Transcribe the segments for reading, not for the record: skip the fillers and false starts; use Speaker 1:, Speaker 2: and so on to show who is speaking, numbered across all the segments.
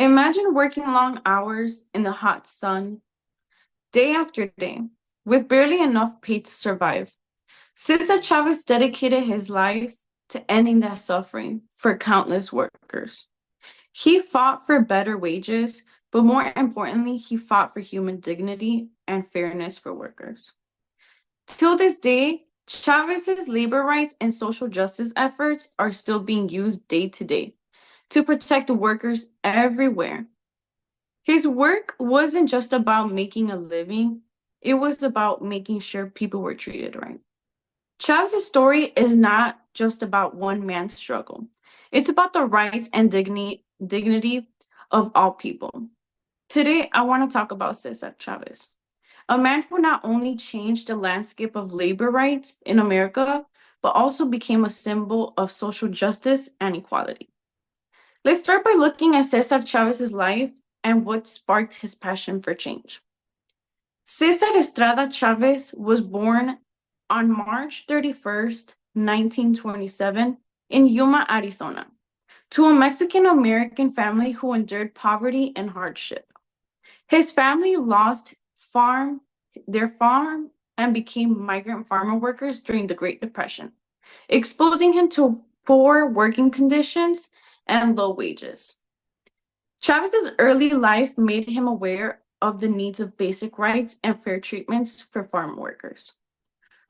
Speaker 1: Imagine working long hours in the hot sun, day after day, with barely enough pay to survive. Cesar Chavez dedicated his life to ending that suffering for countless workers. He fought for better wages, but more importantly, he fought for human dignity and fairness for workers. Till this day, Chavez's labor rights and social justice efforts are still being used day to day to protect workers everywhere. His work wasn't just about making a living, it was about making sure people were treated right. Chavez's story is not just about one man's struggle. It's about the rights and dignity of all people. Today, I want to talk about Cesar Chavez, a man who not only changed the landscape of labor rights in America, but also became a symbol of social justice and equality. Let's start by looking at Cesar Chavez's life and what sparked his passion for change. Cesar Estrada Chavez was born on March 31st, 1927, in Yuma, Arizona, to a Mexican American family who endured poverty and hardship. His family lost their farm and became migrant farmer workers during the Great Depression, exposing him to poor working conditions and low wages. Chavez's early life made him aware of the needs of basic rights and fair treatments for farm workers.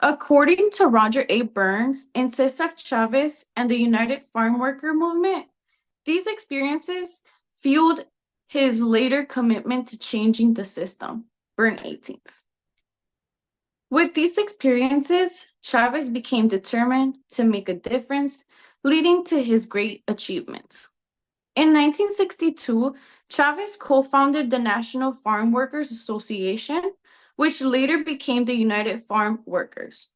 Speaker 1: According to Roger A. Burns in Cesar Chavez and the United Farm Worker Movement, these experiences fueled his later commitment to changing the system. Burn 18th. With these experiences, Chavez became determined to make a difference, leading to his great achievements. In 1962, Chavez co-founded the National Farm Workers Association, which later became the United Farm Workers.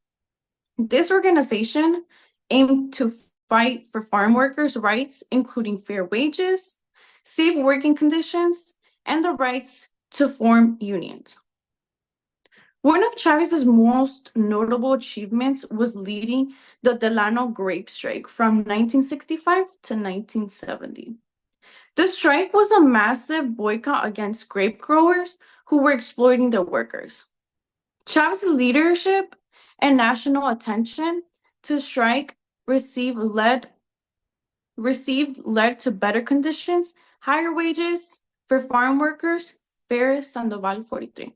Speaker 1: This organization aimed to fight for farm workers' rights, including fair wages, safe working conditions, and the rights to form unions. One of Chavez's most notable achievements was leading the Delano grape strike from 1965 to 1970. The strike was a massive boycott against grape growers who were exploiting their workers. Chavez's leadership and national attention to strike led to better conditions, higher wages for farm workers. Ferris Sandoval 43.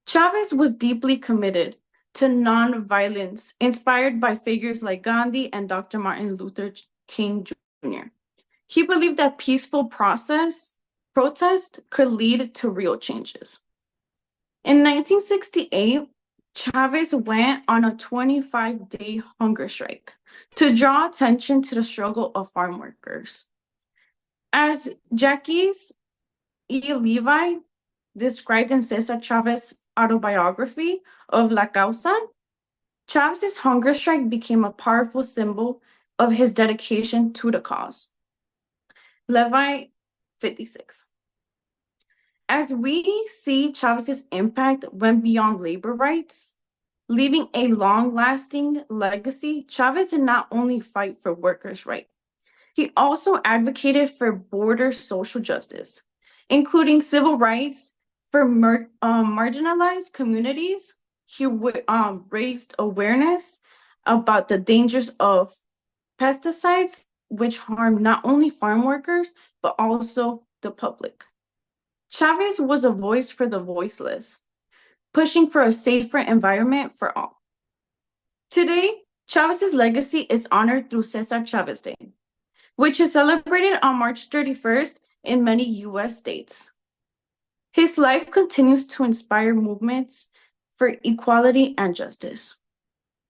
Speaker 1: Chavez was deeply committed to nonviolence, inspired by figures like Gandhi and Dr. Martin Luther King Jr. He believed that peaceful protest could lead to real changes. In 1968, Chavez went on a 25-day hunger strike to draw attention to the struggle of farm workers. As Jackie E. Levi described in Cesar Chavez's autobiography of La Causa, Chavez's hunger strike became a powerful symbol of his dedication to the cause. Levi 56. As we see, Chavez's impact went beyond labor rights, leaving a long-lasting legacy. Chavez did not only fight for workers' rights, he also advocated for broader social justice, including civil rights for marginalized communities. He raised awareness about the dangers of pesticides, which harm not only farm workers, but also the public. Chavez was a voice for the voiceless, pushing for a safer environment for all. Today, Chavez's legacy is honored through Cesar Chavez Day, which is celebrated on March 31st in many U.S. states. His life continues to inspire movements for equality and justice.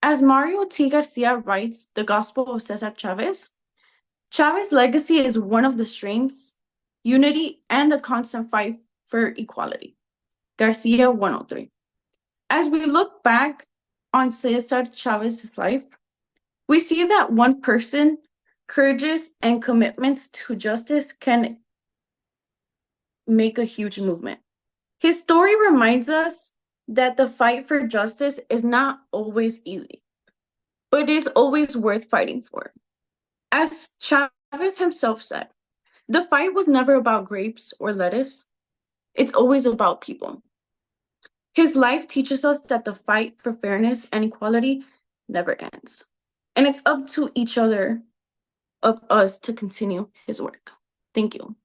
Speaker 1: As Mario T. Garcia writes, The Gospel of Cesar Chavez, Chavez's legacy is one of the strengths, unity, and the constant fight for equality. Garcia 103. As we look back on Cesar Chavez's life, we see that one person, courageous, and commitments to justice can make a huge movement. His story reminds us that the fight for justice is not always easy, but it is always worth fighting for. As Chavez himself said, The fight was never about grapes or lettuce. It's always about people. His life teaches us that the fight for fairness and equality never ends. And it's up to each other of us to continue his work. Thank you.